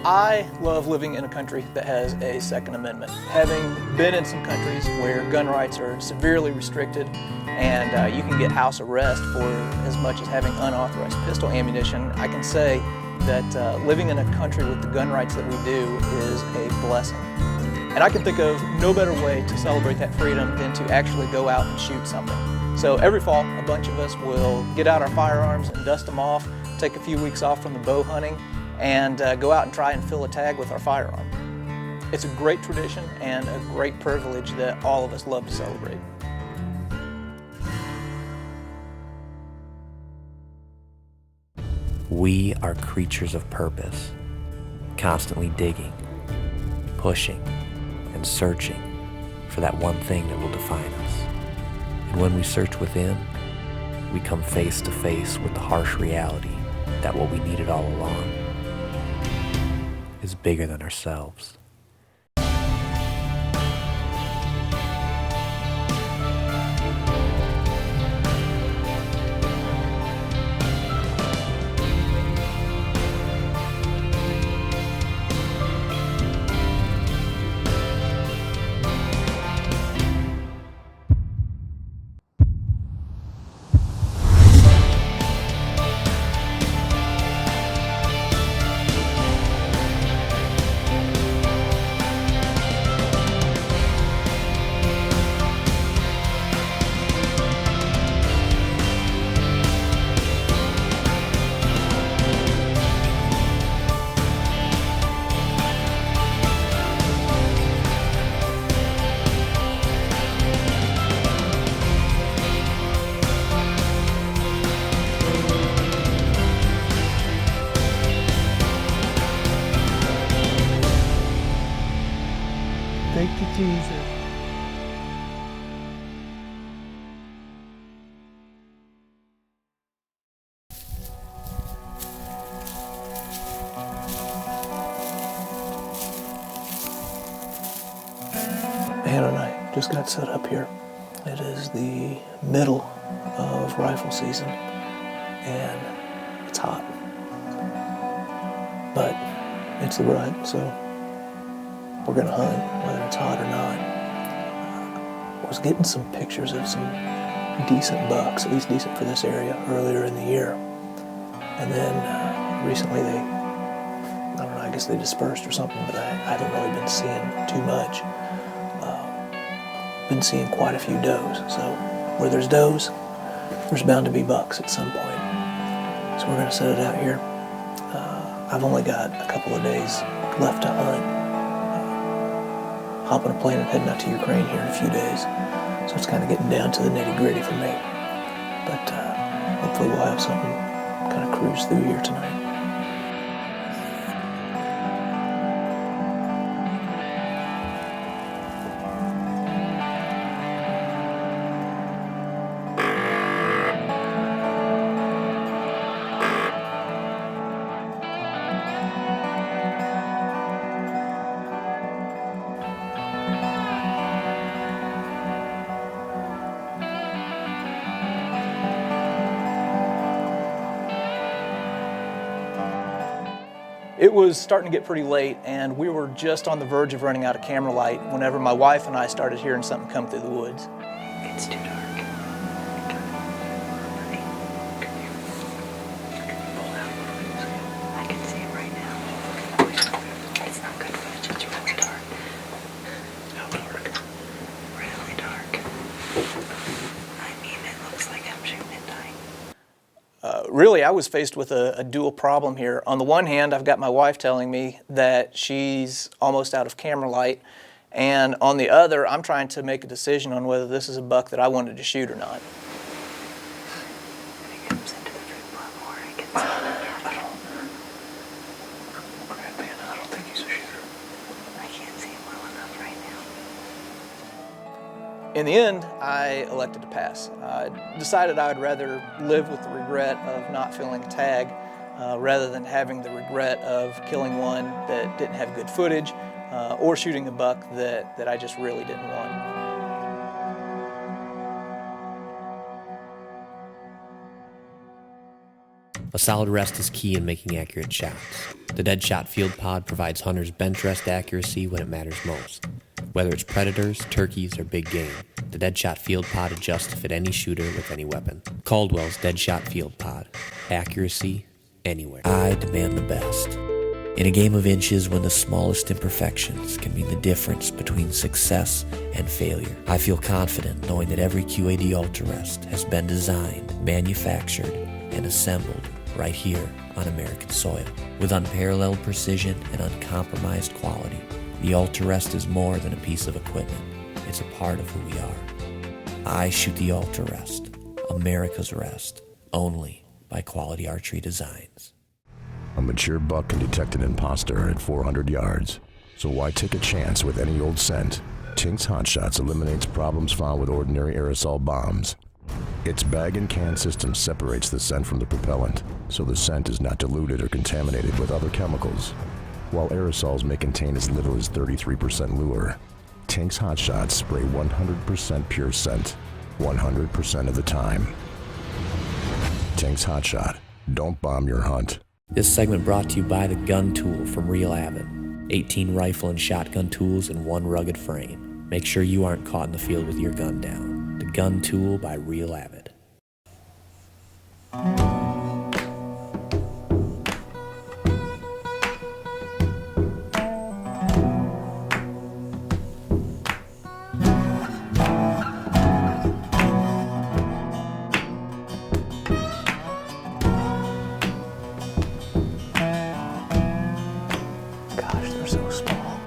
I love living in a country that has a Second Amendment. Having been in some countries where gun rights are severely restricted and you can get house arrest for as much as having unauthorized pistol ammunition, I can say that living in a country with the gun rights that we do is a blessing. And I can think of no better way to celebrate that freedom than to actually go out and shoot something. So every fall, a bunch of us will get out our firearms and dust them off, take a few weeks off from the bow hunting, and go out and try and fill a tag with our firearm. It's a great tradition and a great privilege that all of us love to celebrate. We are creatures of purpose, constantly digging, pushing, and searching for that one thing that will define us. And when we search within, we come face to face with the harsh reality that what we needed all along is bigger than ourselves. Thank you, Jesus. Hannah and I just got set up here. It is the middle of rifle season and it's hot. But it's the rut, so we're gonna hunt whether it's hot or not. I was getting some pictures of some decent bucks, at least decent for this area, earlier in the year. And then recently I don't know, I guess they dispersed or something, but I haven't really been seeing too much. Been seeing quite a few does. So where there's does, there's bound to be bucks at some point. So we're gonna set it out here. I've only got a couple of days left to hunt. Hopping a plane and heading out to Ukraine here in a few days. So it's kind of getting down to the nitty-gritty for me. But hopefully we'll have something kind of cruise through here tonight. It was starting to get pretty late, and we were just on the verge of running out of camera light whenever my wife and I started hearing something come through the woods. It's too dark. I can see it right now. It's not good footage, it's really dark. How dark? Really dark. I mean, it looks like I'm shooting at night. Really, I was faced with a dual problem here. On the one hand, I've got my wife telling me that she's almost out of camera light, and on the other, I'm trying to make a decision on whether this is a buck that I wanted to shoot or not. When it comes into the fruit plum more, I can see I don't think he's a shooter. I can't see him well enough right now. In the end, I elected to pass. I decided I would rather live with the regret of not filling a tag rather than having the regret of killing one that didn't have good footage or shooting a buck that I just really didn't want. A solid rest is key in making accurate shots. The Deadshot Field Pod provides hunters bench rest accuracy when it matters most. Whether it's predators, turkeys, or big game, the Deadshot Field Pod adjusts to fit any shooter with any weapon. Caldwell's Deadshot Field Pod. Accuracy, anywhere. I demand the best. In a game of inches, when the smallest imperfections can mean the difference between success and failure, I feel confident knowing that every QAD Ultra Rest has been designed, manufactured, and assembled right here on American soil. With unparalleled precision and uncompromised quality, the Ultra Rest is more than a piece of equipment. It's a part of who we are. I shoot the Ultra Rest, America's Rest, only by Quality Archery Designs. A mature buck can detect an imposter at 400 yards. So why take a chance with any old scent? Tink's Hot Shots eliminates problems found with ordinary aerosol bombs. Its bag and can system separates the scent from the propellant, so the scent is not diluted or contaminated with other chemicals. While aerosols may contain as little as 33% lure, Tink's Hot Shots spray 100% pure scent, 100% of the time. Tink's Hot Shot. Don't bomb your hunt. This segment brought to you by the Gun Tool from Real Avid. 18 rifle and shotgun tools in one rugged frame. Make sure you aren't caught in the field with your gun down. The Gun Tool by Real Avid. Gosh, they're so small.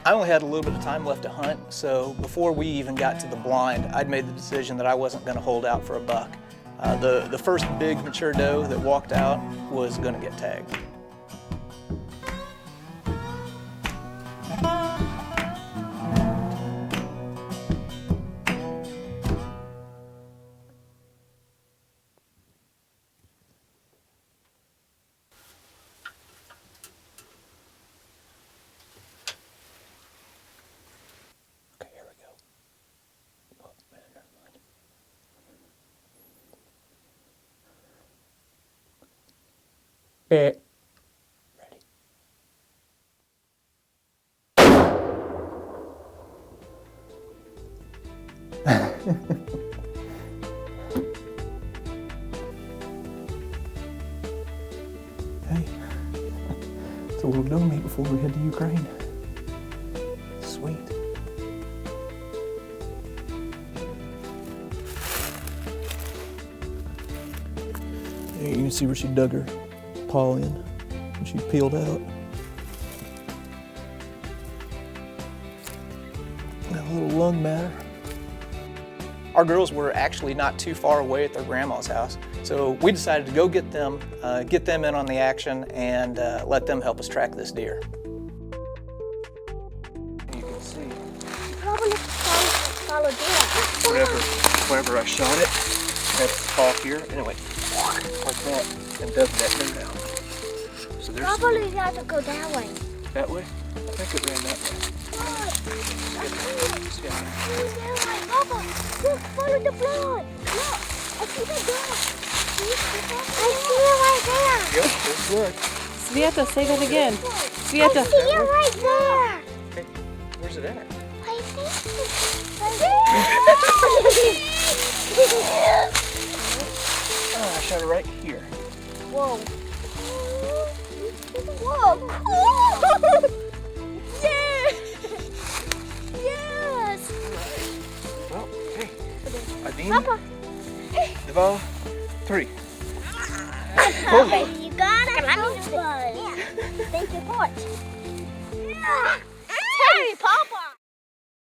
I only had a little bit of time left to hunt, so before we even got to the blind, I'd made the decision that I wasn't going to hold out for a buck. The first big mature doe that walked out was going to get tagged. Okay, here we go. Oh, man, never mind. Ready. Hey, it's a little doe meat before we head to Ukraine. Sweet. There you can see where she dug her paw in and she peeled out. That little lung matter. Our girls were actually not too far away at their grandma's house, so we decided to go get them in on the action and let them help us track this deer. You can see Probably follow deer. wherever I shot it, that's the paw here, and it went like that and dug that thing out. So there's Probably got to go that way. that way. I think it ran that way. Look, Papa, look, follow the blood. Look, I see the blood. I see it right there. Yep, there's blood. Sveta, say that again. I Sveta. see it right there. Hey, where's it at? I think Oh, I shot it right here. Whoa. Whoa. Yes. Well, hey, Adine, Papa. Deval, 3. Okay, you got it. Yeah. Thank you, Port. Hey, Papa.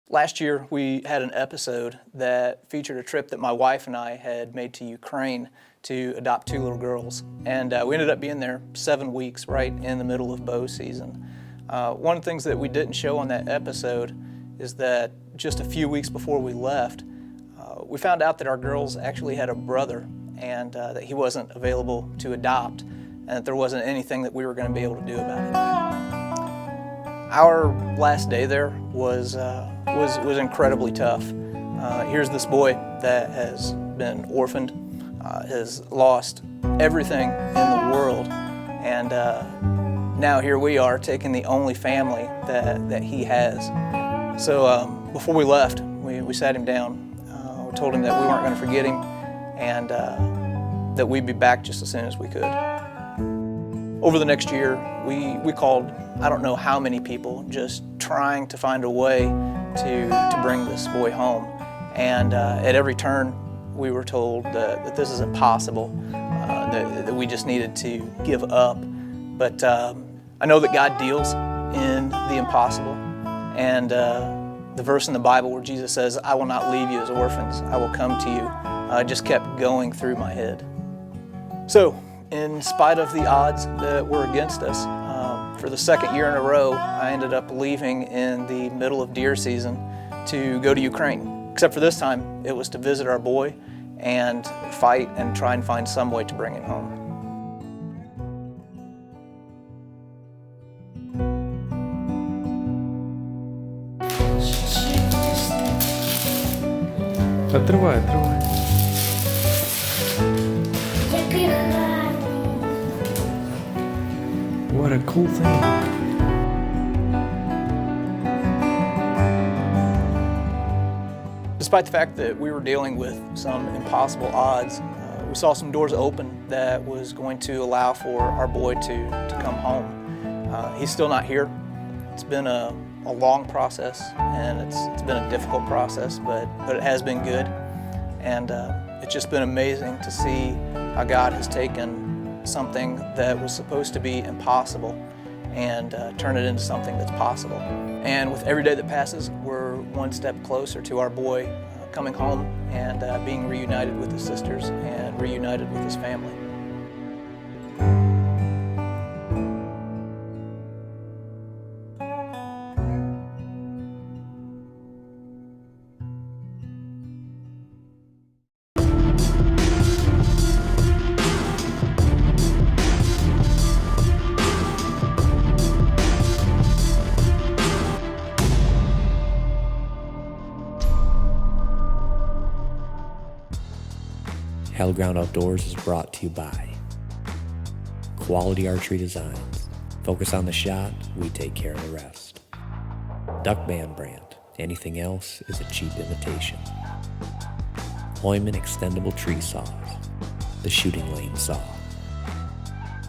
Last year, we had an episode that featured a trip that my wife and I had made to Ukraine to adopt 2 little girls. And we ended up being there 7 weeks, right in the middle of bow season. One of the things that we didn't show on that episode is that just a few weeks before we left, we found out that our girls actually had a brother and that he wasn't available to adopt and that there wasn't anything that we were going to be able to do about it. Our last day there was incredibly tough. Here's this boy that has been orphaned, has lost everything in the world, and now here we are taking the only family that he has. So before we left, we sat him down. We told him that we weren't going to forget him, and that we'd be back just as soon as we could. Over the next year, we called I don't know how many people, just trying to find a way to bring this boy home. And at every turn, we were told that this is impossible, that we just needed to give up. But I know that God deals in the impossible. And the verse in the Bible where Jesus says, "I will not leave you as orphans, I will come to you," just kept going through my head. So, in spite of the odds that were against us, for the second year in a row, I ended up leaving in the middle of deer season to go to Ukraine. Except for this time, it was to visit our boy and fight and try and find some way to bring him home. Отрывай, отрывай. Який гарний. What a cool thing. Despite the fact that we were dealing with some impossible odds, we saw some doors open that was going to allow for our boy to come home. He's still not here. It's been a long process, and it's been a difficult process, but it has been good. And it's just been amazing to see how God has taken something that was supposed to be impossible and turn it into something that's possible. And with every day that passes, we're one step closer to our boy coming home and being reunited with his sisters and reunited with his family. Hallowed Ground Outdoors is brought to you by Quality Archery Designs. Focus on the shot, we take care of the rest. Duck Band brand. Anything else is a cheap imitation. Hoyman Extendable Tree Saws. The Shooting Lane Saw.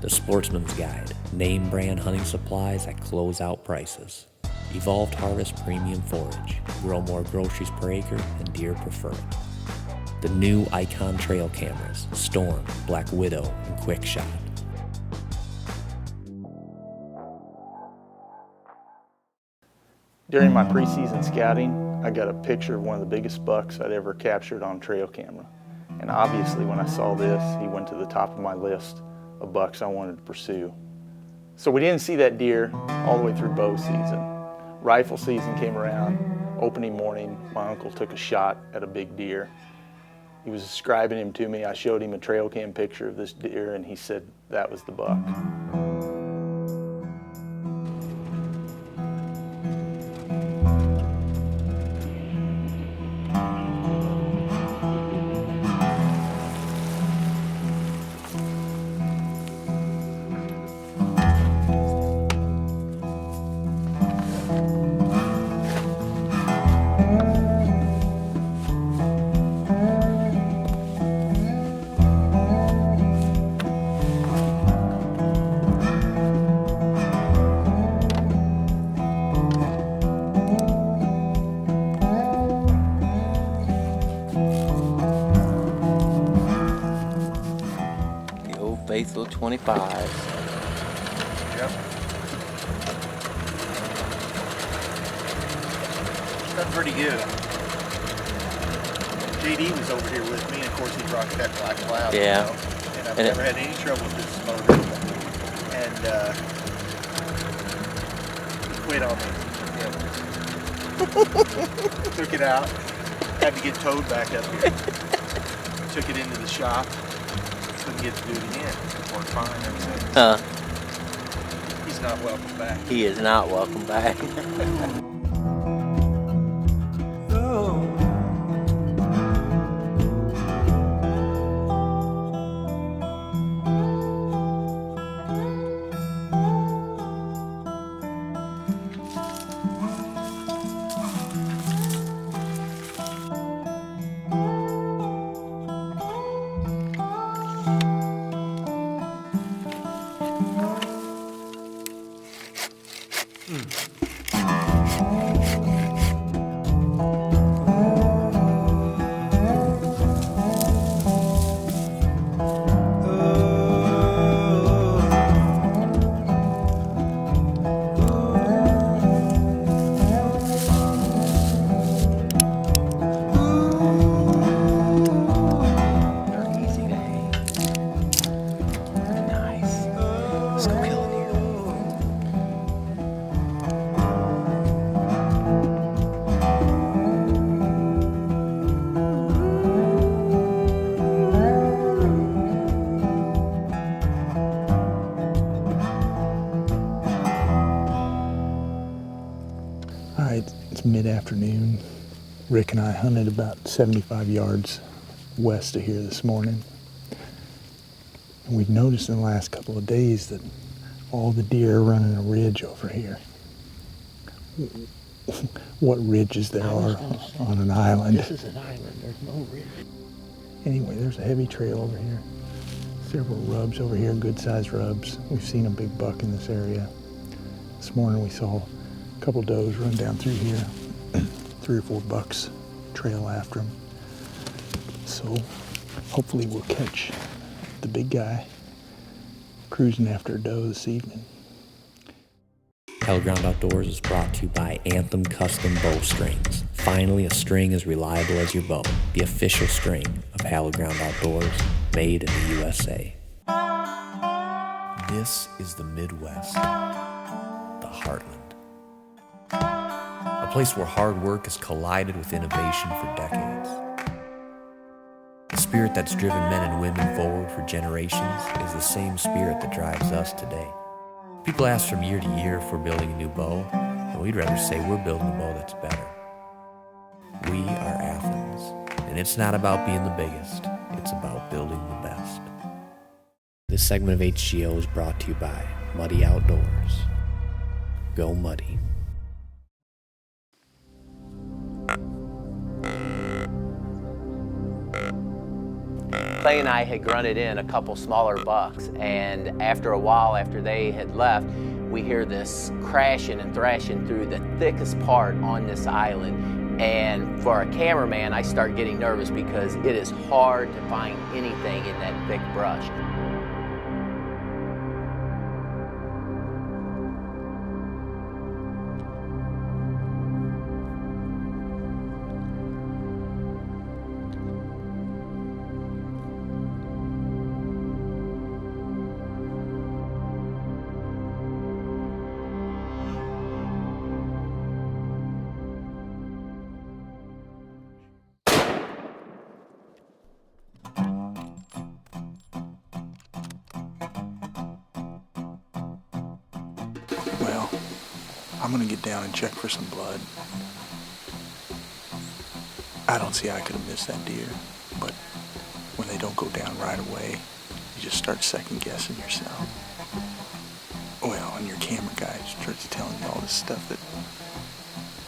The Sportsman's Guide. Name brand hunting supplies at closeout prices. Evolved Harvest Premium Forage. Grow more groceries per acre and deer prefer it. The new Icon trail cameras, Storm, Black Widow, and Quick Shot. During my preseason scouting, I got a picture of one of the biggest bucks I'd ever captured on trail camera. And obviously when I saw this, he went to the top of my list of bucks I wanted to pursue. So we didn't see that deer all the way through bow season. Rifle season came around. Opening morning, my uncle took a shot at a big deer. He was describing him to me. I showed him a trail cam picture of this deer, and he said that was the buck. Faithful 25. Yep. Done pretty good. JD was over here with me, and of course he brought that black cloud. Yeah. You know? And I've And never had any trouble with this motor. And he quit on me. Took it out. Had to get towed back up here. Took it into the shop. Couldn't get to do it again. Worked fine ever since. He's not welcome back. He is not welcome back. Oh, afternoon. Rick and I hunted about 75 yards west of here this morning. And we've noticed in the last couple of days that all the deer are running a ridge over here. What ridges there are on an island. This is an island, there's no ridge. Anyway, there's a heavy trail over here. Several rubs over here, good sized rubs. We've seen a big buck in this area. This morning we saw a couple does run down through here. 3 or 4 bucks trail after them. So hopefully we'll catch the big guy cruising after a doe this evening. Hallowed Ground Outdoors is brought to you by Anthem Custom Bow Strings. Finally, a string as reliable as your bow. The official string of Hallowed Ground Outdoors, made in the USA. This is the Midwest, the heartland. A place where hard work has collided with innovation for decades. The spirit that's driven men and women forward for generations is the same spirit that drives us today. People ask from year to year if we're building a new bow, and we'd rather say we're building a bow that's better. We are Athens, and it's not about being the biggest, it's about building the best. This segment of HGO is brought to you by Muddy Outdoors. Go Muddy. Clay and I had grunted in a couple smaller bucks, and after a while, after they had left, we hear this crashing and thrashing through the thickest part on this island. And for a cameraman, I start getting nervous because it is hard to find anything in that thick brush. Well, I'm gonna get down and check for some blood. I don't see how I could have missed that deer, but when they don't go down right away, you just start second guessing yourself. Well, and your camera guy starts telling you all this stuff that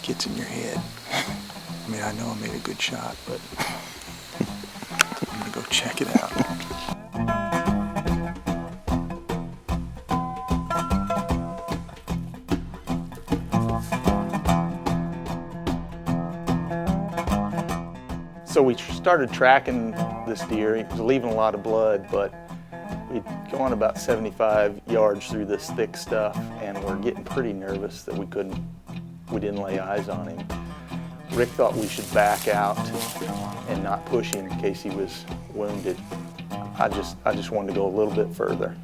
gets in your head. I mean, I know I made a good shot, but I'm gonna go check it out. So we started tracking this deer. He was leaving a lot of blood, but we'd gone about 75 yards through this thick stuff, and we're getting pretty nervous that we didn't lay eyes on him. Rick thought we should back out and not push him in case he was wounded. I just wanted to go a little bit further.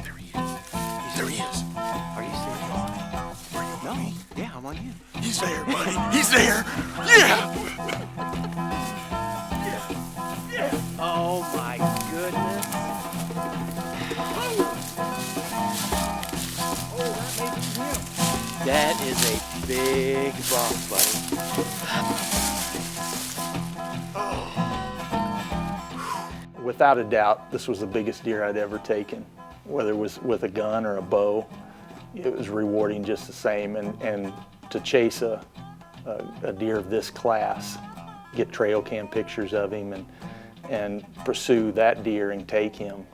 There he is. There he is. Are you serious? Are you on me? Yeah, I'm on you. He's there, buddy. He's there. Yeah. Oh my goodness. That is a big buck, buddy. Without a doubt, this was the biggest deer I'd ever taken. Whether it was with a gun or a bow, it was rewarding just the same. And to chase a deer of this class, get trail cam pictures of him and pursue that deer and take him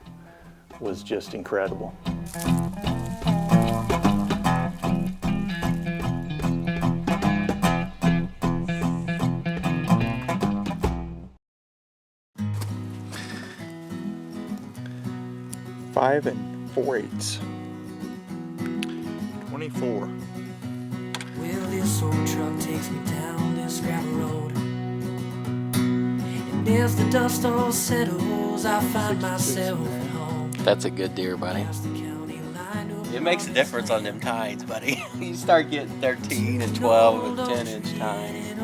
was just incredible. Five and 4/8. 24. Well, this old truck takes me down this gravel road, and as the dust all settles, I find myself at home. That's a good deer, buddy. Past the county line of It makes a difference on them tides, buddy. You start getting 13 and 12 and 10-inch tines.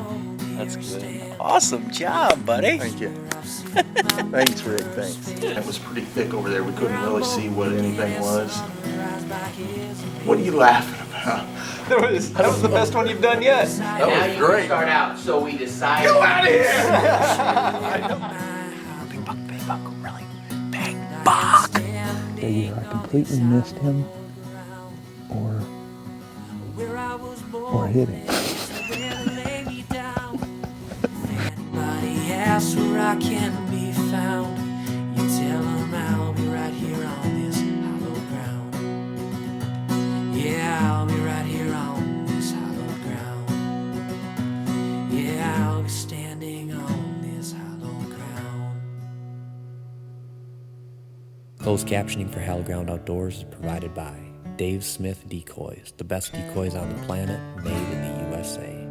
That's good. Awesome job, buddy. Thank you. Thanks, Rick. Thanks. It was pretty thick over there. We couldn't really see what anything was. What are you laughing about? That was the best one you've done yet. That was great. Start out. So we decided. Go out of here! Big buck, really big buck. Either I completely missed him or hit him. Anybody asks where I can be found, you tell them I'll be right here on this hallowed ground. Yeah, I'll be right here on this hallowed ground. Yeah, I'll be standing on this hallowed ground. Closed captioning for Hallowed Ground Outdoors is provided by Dave Smith Decoys, the best decoys on the planet, made in the USA.